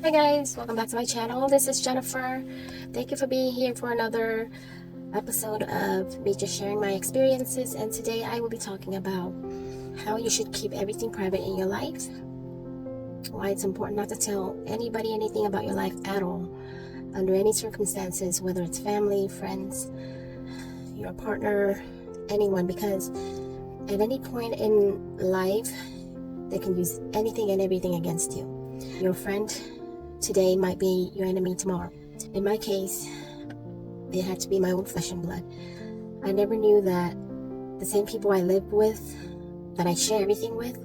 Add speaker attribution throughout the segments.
Speaker 1: Hi guys, welcome back to my channel. This is Jennifer. Thank you for being here for another episode of me just sharing my experiences, and today I will be talking about how you should keep everything private in your life, why it's important not to tell anybody anything about your life at all under any circumstances, whether it's family, friends, your partner, anyone, because at any point in life they can use anything and everything against you. Your friend today might be your enemy tomorrow. In my case, it had to be my own flesh and blood. I never knew that the same people I live with, that I share everything with,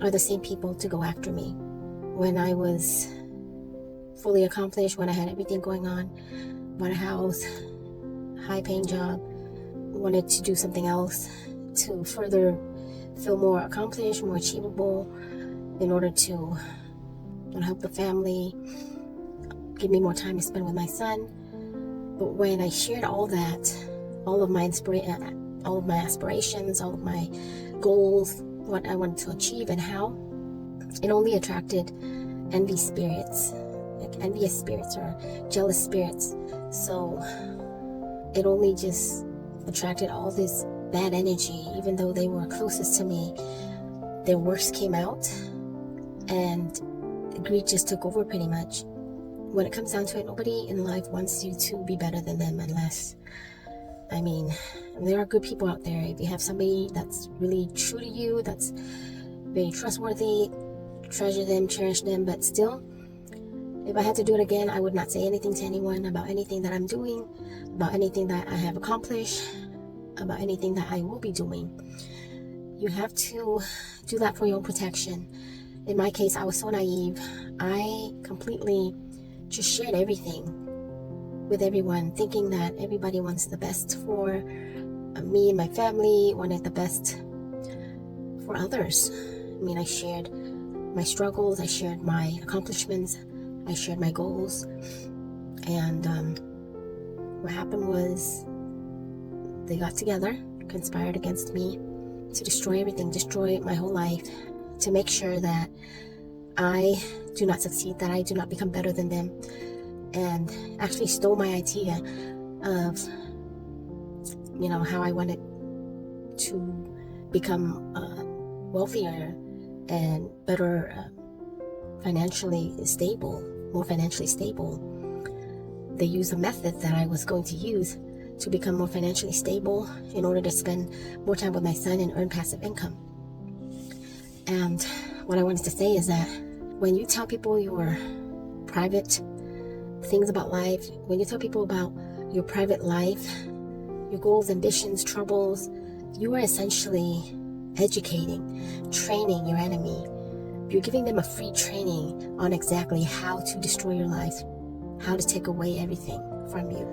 Speaker 1: are the same people to go after me. When I was fully accomplished, when I had everything going on, bought a house, high-paying job, wanted to do something else to further feel more accomplished, more achievable, in order to help the family, give me more time to spend with my son. But when I shared all that, all of my aspirations, all of my goals, what I wanted to achieve and how, it only attracted envious spirits or jealous spirits. So it only just attracted all this bad energy. Even though they were closest to me, their worst came out, and greed just took over pretty much. When it comes down to it, nobody in life wants you to be better than them, unless, there are good people out there. If you have somebody that's really true to you, that's very trustworthy, treasure them, cherish them. But still, if I had to do it again, I would not say anything to anyone about anything that I'm doing, about anything that I have accomplished, about anything that I will be doing. You have to do that for your own protection. In my case, I was so naive. I completely just shared everything with everyone, thinking that everybody wants the best for me and my family, wanted the best for others. I shared my struggles, I shared my accomplishments, I shared my goals. And what happened was they got together, conspired against me to destroy everything, destroy my whole life, to make sure that I do not succeed, that I do not become better than them, and actually stole my idea of, how I wanted to become wealthier and better financially stable, more financially stable. They used a method that I was going to use to become more financially stable in order to spend more time with my son and earn passive income. And what I wanted to say is that when you tell people your private things about life, when you tell people about your private life, your goals, ambitions, troubles, you are essentially educating, training your enemy. You're giving them a free training on exactly how to destroy your life, how to take away everything from you,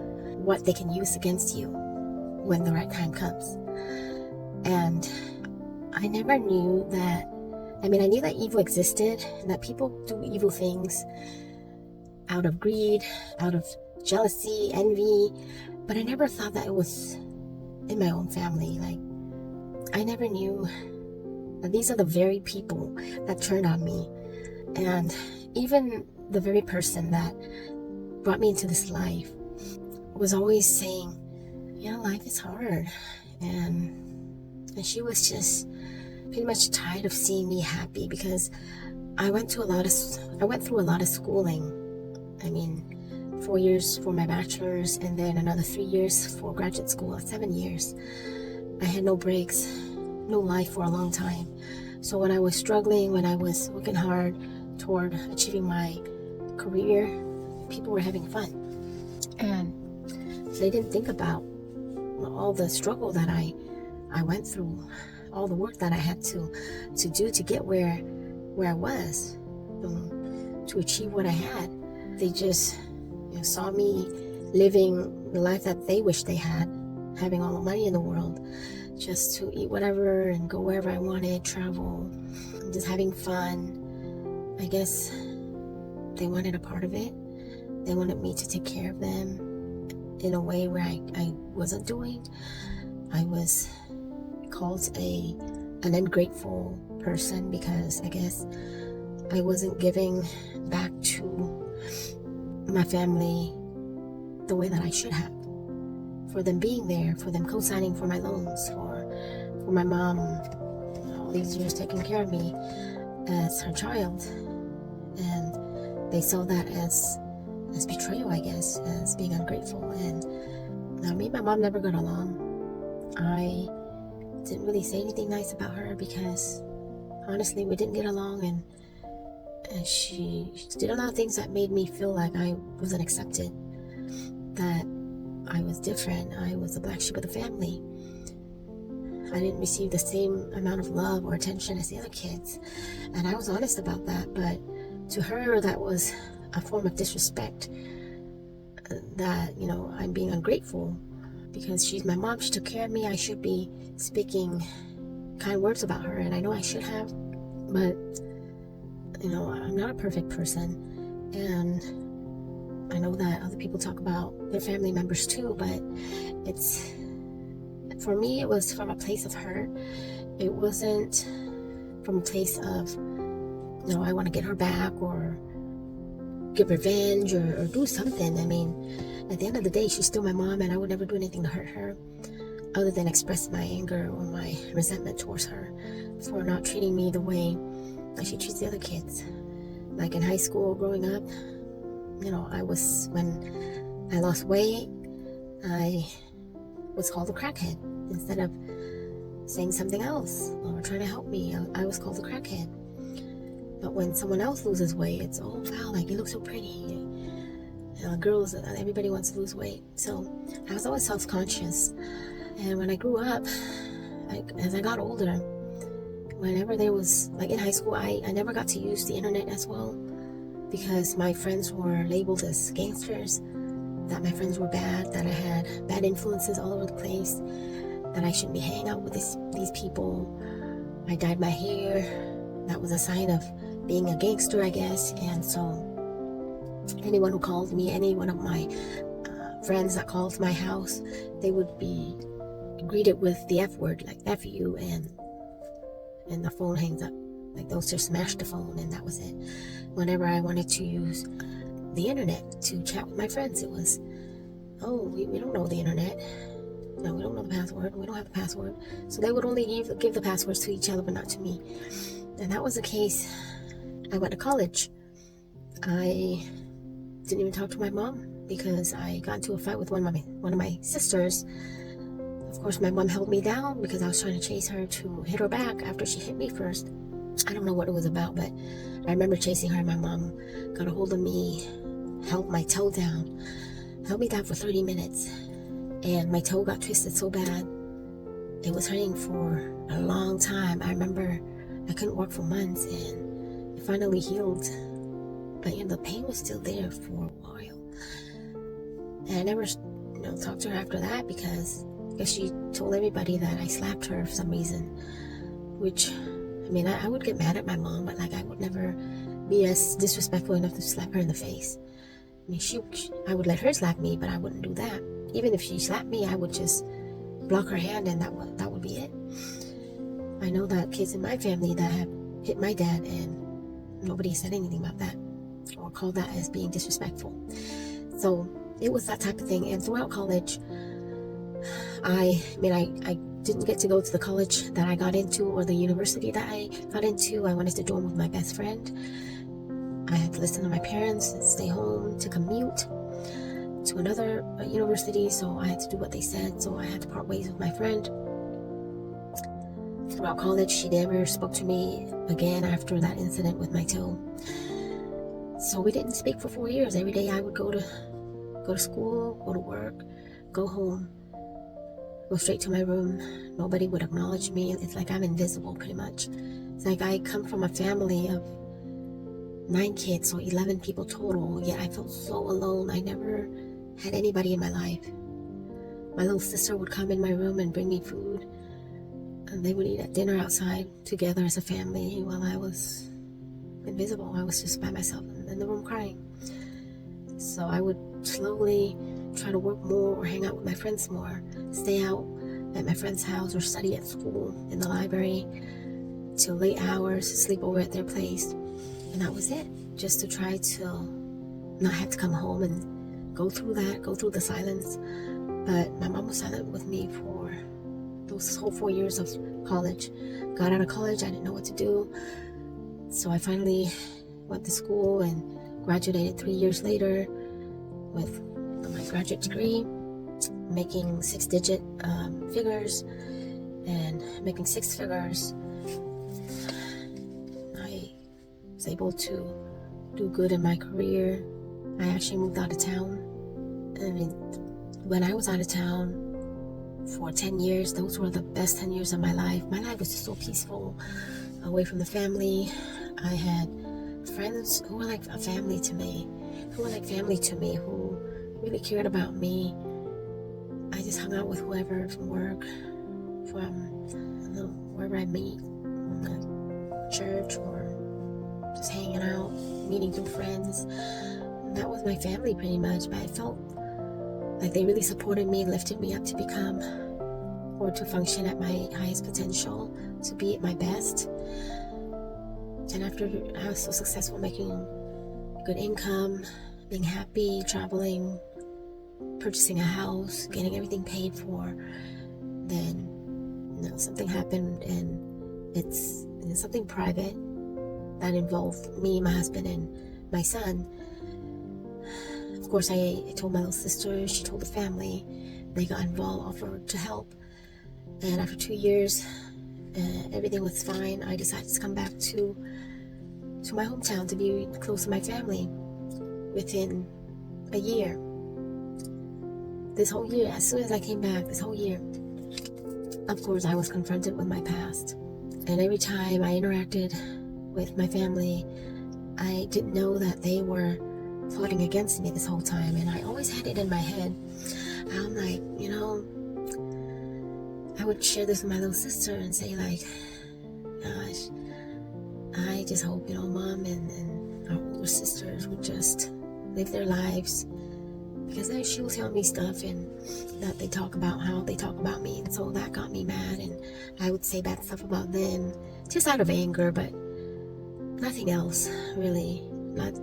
Speaker 1: what they can use against you when the right time comes. And I never knew that. I knew that evil existed and that people do evil things out of greed, out of jealousy, envy, but I never thought that it was in my own family. I never knew that these are the very people that turned on me. And even the very person that brought me into this life was always saying, life is hard. And she was just pretty much tired of seeing me happy, because I went through a lot of schooling. 4 years for my bachelor's, and then another 3 years for graduate school, 7 years. I had no breaks, no life for a long time. So when I was struggling, when I was working hard toward achieving my career, people were having fun. And they didn't think about all the struggle that I went through, all the work that I had to do to get where I was, to achieve what I had. They just saw me living the life that they wished they had, having all the money in the world, just to eat whatever and go wherever I wanted, travel, just having fun. I guess they wanted a part of it. They wanted me to take care of them in a way where I wasn't doing. I was called an ungrateful person, because I guess I wasn't giving back to my family the way that I should have. For them being there, for them co-signing for my loans, for my mom all these years taking care of me as her child. And they saw that as betrayal, I guess, as being ungrateful. And now me and my mom never got along. I didn't really say anything nice about her because honestly we didn't get along, and she did a lot of things that made me feel like I wasn't accepted, that I was different, I was the black sheep of the family. I didn't receive the same amount of love or attention as the other kids, and I was honest about that. But to her, that was a form of disrespect, that, you know, I'm being ungrateful because she's my mom, she took care of me, I should be speaking kind words about her, and I know I should have, but you know, I'm not a perfect person, and I know that other people talk about their family members too, but it's, for me, it was from a place of hurt. It wasn't from a place of, you know, I want to get her back or get revenge or do something. I mean, at the end of the day, she's still my mom, and I would never do anything to hurt her other than express my anger or my resentment towards her for not treating me the way that she treats the other kids. Like in high school, growing up, you know, when I lost weight, I was called a crackhead. Instead of saying something else or trying to help me, I was called a crackhead. But when someone else loses weight, it's, oh wow, like you look so pretty. You know, girls, everybody wants to lose weight. So I was always self-conscious. And when I grew up, as I got older, whenever there was, like in high school, I never got to use the internet as well because my friends were labeled as gangsters, that my friends were bad, that I had bad influences all over the place, that I shouldn't be hanging out with these people. I dyed my hair. That was a sign of being a gangster, I guess. And so anyone who called me, any one of my friends that called my house, they would be greeted with the F word, like F you, and the phone hangs up. Like those just smashed the phone, and that was it. Whenever I wanted to use the internet to chat with my friends, it was, oh, we don't know the internet. No, we don't know the password. We don't have the password. So they would only give the passwords to each other, but not to me. And that was the case. I went to college. I didn't even talk to my mom because I got into a fight with one of my sisters. Of course, my mom held me down because I was trying to chase her to hit her back after she hit me first. I don't know what it was about, but I remember chasing her, and my mom got a hold of me, held my toe down, held me down for 30 minutes. And my toe got twisted so bad, it was hurting for a long time. I remember I couldn't walk for months, and it finally healed. But you know, the pain was still there for a while. And I never, talked to her after that because I guess she told everybody that I slapped her for some reason. Which, I mean, I would get mad at my mom, but like I would never be as disrespectful enough to slap her in the face. I mean, I would let her slap me, but I wouldn't do that. Even if she slapped me, I would just block her hand, and that would be it. I know that kids in my family that have hit my dad, and nobody said anything about that or called that as being disrespectful. So it was that type of thing. And throughout college, I didn't get to go to the college that I got into or the university that I got into. I wanted to dorm with my best friend. I had to listen to my parents and stay home to commute to another university, so I had to do what they said. So I had to part ways with my friend. Throughout college, she never spoke to me again after that incident with my toe. So we didn't speak for 4 years. Every day I would go to school, go to work, go home, go straight to my room. Nobody would acknowledge me. It's like I'm invisible, pretty much. It's like I come from a family of 9 kids, so 11 people total, yet I felt so alone. I never had anybody in my life. My little sister would come in my room and bring me food, and they would eat at dinner outside together as a family while I was invisible. I was just by myself in the room crying. So I would slowly try to work more or hang out with my friends more, stay out at my friend's house or study at school in the library till late hours, sleep over at their place. And that was it, just to try to not have to come home and go through the silence. But my mom was silent with me for those whole 4 years of college. Got out of college, I didn't know what to do. So I finally went to school and graduated 3 years later with my graduate degree, making six-digit figures and making six figures. I was able to do good in my career. I actually moved out of town. I mean, when I was out of town for 10 years, those were the best 10 years of my life. My life was just so peaceful, away from the family. I had friends who were like a family to me, who really cared about me. I just hung out with whoever from work, from wherever I meet, church, or just hanging out, meeting new friends. That was my family pretty much, but I felt like they really supported me, lifted me up to become or to function at my highest potential, to be at my best. And after I was so successful, making good income, being happy, traveling, purchasing a house, getting everything paid for, then something happened, and it's something private that involved me, my husband, and my son. Of course, I told my little sister, she told the family, they got involved, offered to help. And after 2 years, everything was fine. I decided to come back to my hometown to be close to my family. Within a year, this whole year, as soon as I came back, this whole year, of course, I was confronted with my past. And every time I interacted with my family, I didn't know that they were plotting against me this whole time. And I always had it in my head. I'm like, I would share this with my little sister and say like, gosh, I just hope, Mom and our older sisters would just live their lives, because then she will tell me stuff and that they talk about how they talk about me, and so that got me mad, and I would say bad stuff about them just out of anger, but nothing else really, not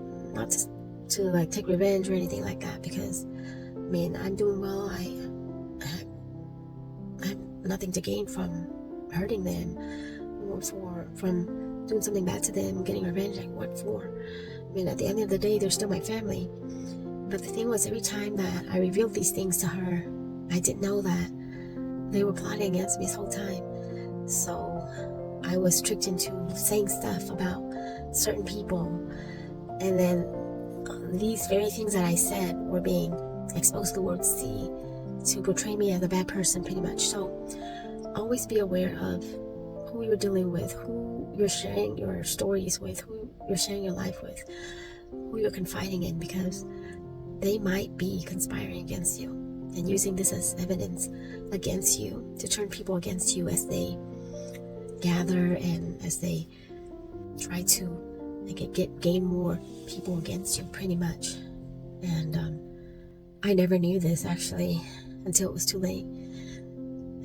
Speaker 1: just to like take revenge or anything like that, because I'm doing well. I have nothing to gain from hurting them or from doing something bad to them, getting revenge. Like, what for? At the end of the day, they're still my family. But the thing was, every time that I revealed these things to her, I didn't know that they were plotting against me this whole time. So I was tricked into saying stuff about certain people, and then these very things that I said were being exposed to the world to portray me as a bad person, pretty much. So always be aware of who you're dealing with, who you're sharing your stories with, who you're sharing your life with, who you're confiding in, because they might be conspiring against you and using this as evidence against you, to turn people against you as they gather and as they try to gain more people against you, pretty much. And I never knew this actually until it was too late.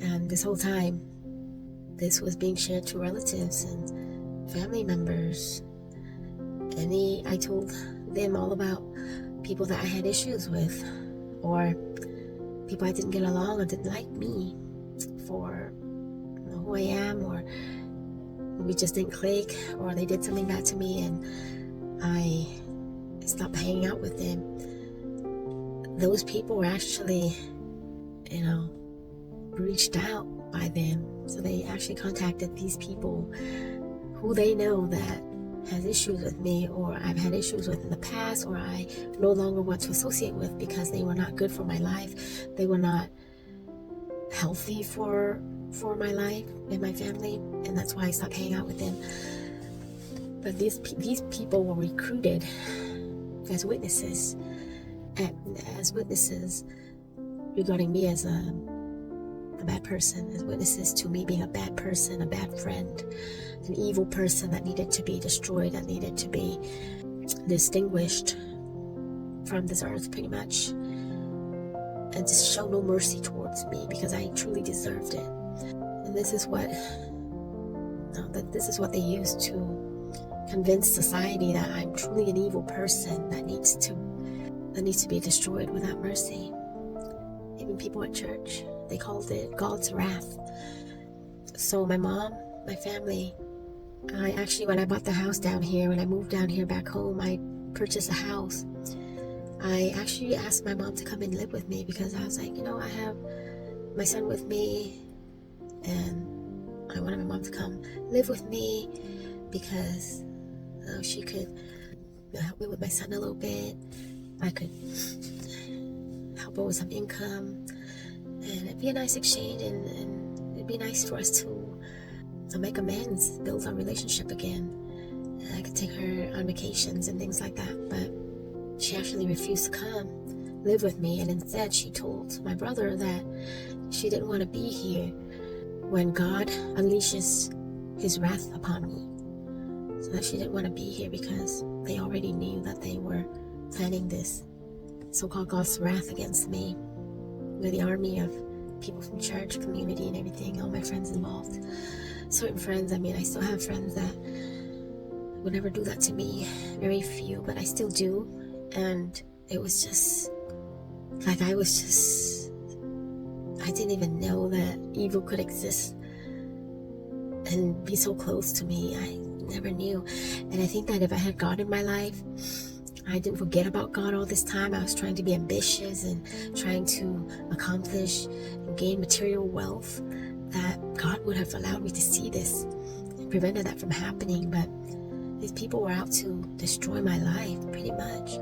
Speaker 1: And this whole time, this was being shared to relatives and family members. And I told them all about people that I had issues with, or people I didn't get along or didn't like me for who I am, or we just didn't click, or they did something bad to me and I stopped hanging out with them. Those people were actually, reached out by them. So they actually contacted these people who they know that has issues with me, or I've had issues with in the past, or I no longer want to associate with because they were not good for my life. They were not healthy for my life and my family, and that's why I stopped hanging out with them. But these people were recruited as witnesses, regarding me as a bad person, as witnesses to me being a bad person, a bad friend, an evil person that needed to be destroyed, that needed to be distinguished from this earth, pretty much, and to show no mercy towards me because I truly deserved it. And this is what they use to convince society that I'm truly an evil person that needs to that needs to be destroyed without mercy. Even people at church, they called it God's wrath. So my mom, my family, when I bought the house down here, when I moved down here back home, I purchased a house. I actually asked my mom to come and live with me because I was like, I have my son with me, and I wanted my mom to come live with me because she could help me with my son a little bit. I could help her with some income, and it'd be a nice exchange, and it'd be nice for us to make amends, build our relationship again. And I could take her on vacations and things like that, but she actually refused to come live with me, and instead she told my brother that she didn't want to be here when God unleashes his wrath upon me. So that she didn't want to be here because they already knew that they were planning this so-called God's wrath against me with the army of people from church, community, and everything, all my friends involved. Certain friends, I still have friends that would never do that to me, very few, but I still do. And it was just like I didn't even know that evil could exist and be so close to me. I never knew. And I think that if I had God in my life, I didn't forget about God all this time. I was trying to be ambitious and trying to accomplish and gain material wealth, that God would have allowed me to see this and prevented that from happening. But these people were out to destroy my life, pretty much.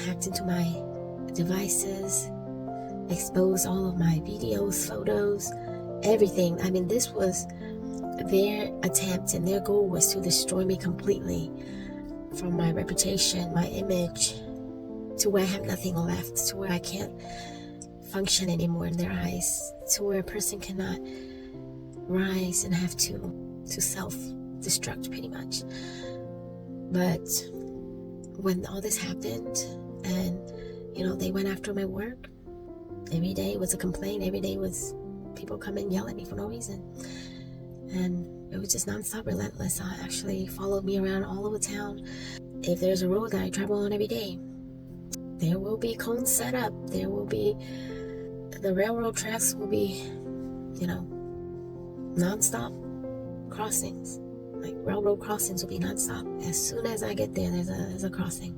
Speaker 1: Hacked into my devices, exposed all of my videos, photos, everything. This was their attempt, and their goal was to destroy me completely, from my reputation, my image, to where I have nothing left, to where I can't function anymore in their eyes, to where a person cannot rise and have to self-destruct, pretty much. But when all this happened, and they went after my work, every day was a complaint, every day was people come and yell at me for no reason, and it was just non-stop, relentless. Actually followed me around all over town. If there's a road that I travel on every day, there will be cones set up, there will be the railroad tracks, will be non-stop crossings. Like railroad crossings will be non-stop. As soon as I get there, there's a crossing.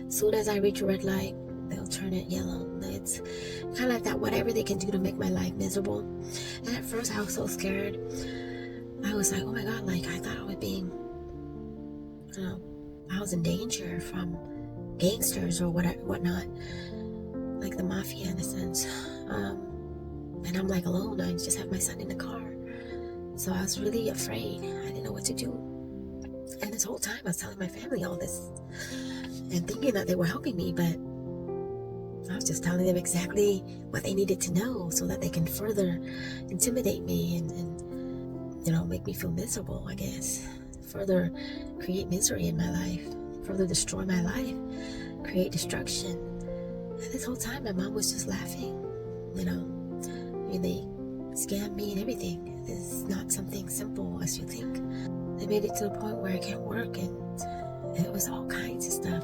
Speaker 1: As soon as I reach a red light, they'll turn it yellow. It's kind of like that, whatever they can do to make my life miserable. And at first I was so scared. I was like, oh my God, like I thought I was being, I was in danger from gangsters or whatnot, like the mafia in a sense. And I'm like alone. I just have my son in the car. So I was really afraid. I didn't know what to do. And this whole time I was telling my family all this and thinking that they were helping me, but I was just telling them exactly what they needed to know so that they can further intimidate me and make me feel miserable, I guess. Further create misery in my life, further destroy my life, create destruction. And this whole time my mom was just laughing. They scammed me and everything. This is not something simple as you think. They made it to the point where I can't work, and it was all kinds of stuff.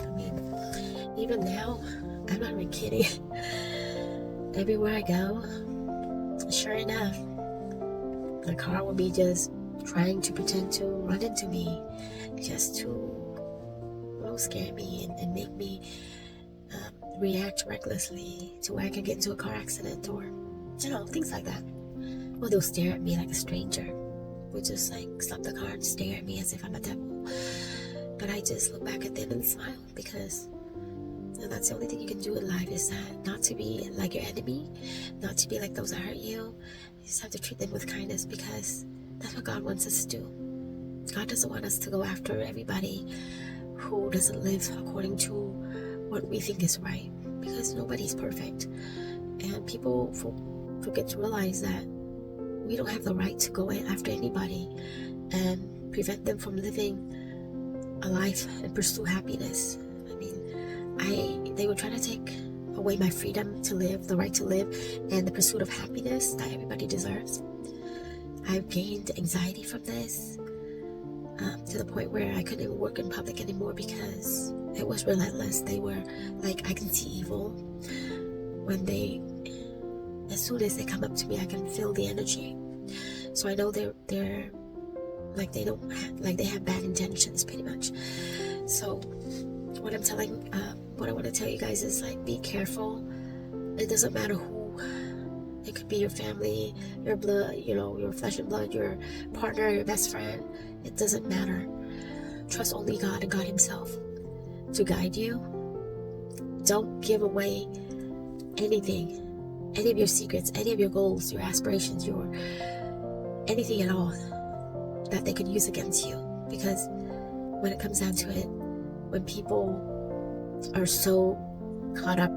Speaker 1: Even now, I'm not even kidding. Everywhere I go, sure enough, the car will be just trying to pretend to run into me, just to scare me and make me react recklessly to where I can get into a car accident or things like that. Or they'll stare at me like a stranger, would just stop the car and stare at me as if I'm a devil. But I just look back at them and smile, because that's the only thing you can do in life, is that not to be like your enemy, not to be like those that hurt you. You just have to treat them with kindness, because that's what God wants us to do. God doesn't want us to go after everybody who doesn't live according to what we think is right, because nobody's perfect. And people forget to realize that we don't have the right to go after anybody and prevent them from living a life and pursue happiness. They were trying to take away my freedom to live, the right to live, and the pursuit of happiness that everybody deserves. I've gained anxiety from this, to the point where I couldn't even work in public anymore, because it was relentless. They were like, I can see evil when as soon as they come up to me, I can feel the energy. So I know they're like, they have bad intentions, pretty much. So what I want to tell you guys is, like, be careful. It doesn't matter who. It could be your family, your blood, your flesh and blood, your partner, your best friend. It doesn't matter. Trust only God and God Himself to guide you. Don't give away anything, any of your secrets, any of your goals, your aspirations, anything at all that they could use against you. Because when it comes down to it, when people are so caught up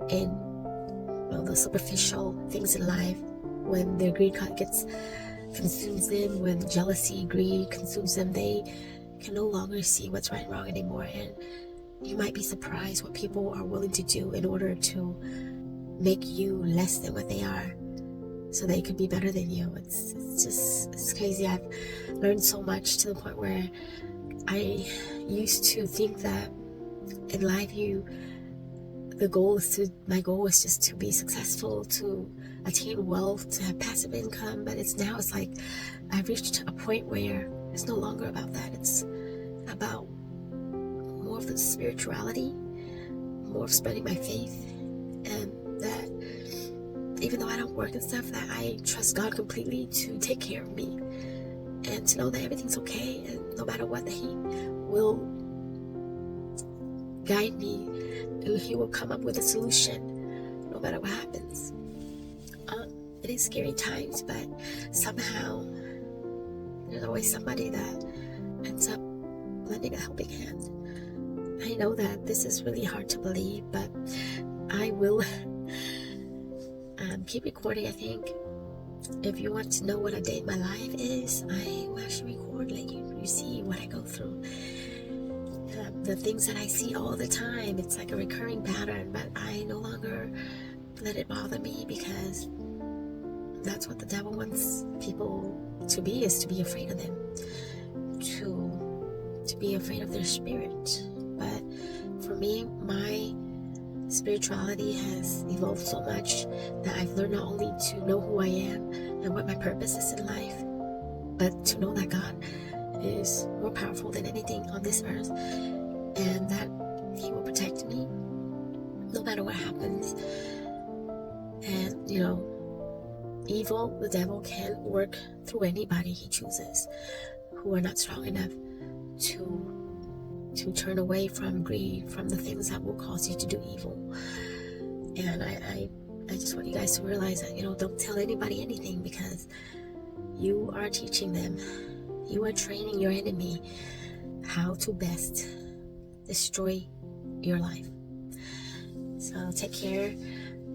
Speaker 1: in the superficial things in life, when their greed consumes them, when jealousy, greed consumes them, they can no longer see what's right and wrong anymore. And you might be surprised what people are willing to do in order to make you less than what they are, so they could be better than you. It's crazy. I've learned so much to the point where I used to think that in life my goal is just to be successful, to attain wealth, to have passive income. But it's like I've reached a point where it's no longer about that. It's about more of the spirituality, more of spreading my faith, and that even though I don't work and stuff, that I trust God completely to take care of me, and to know that everything's okay, and no matter what, that He will guide me. He will come up with a solution no matter what happens. It is scary times, but somehow there's always somebody that ends up lending a helping hand. I know that this is really hard to believe, but I will keep recording. I think if you want to know what a day in my life is, I will actually record, like you see what I go through. The things that I see all the time, it's like a recurring pattern, but I no longer let it bother me, because that's what the devil wants people to be, is to be afraid of them, to be afraid of their spirit. But for me, my spirituality has evolved so much that I've learned not only to know who I am and what my purpose is in life, but to know that God is more powerful than anything on this earth, and that He will protect me no matter what happens. And evil, the devil, can work through anybody he chooses who are not strong enough to turn away from greed, from the things that will cause you to do evil. And I just want you guys to realize that, don't tell anybody anything, because you are teaching them, you are training your enemy how to best destroy your life. So take care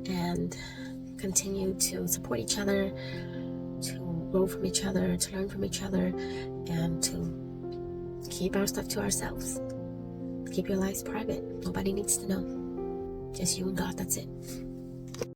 Speaker 1: and continue to support each other, to grow from each other, to learn from each other, and to keep our stuff to ourselves. Keep your lives private. Nobody needs to know. Just you and God, that's it.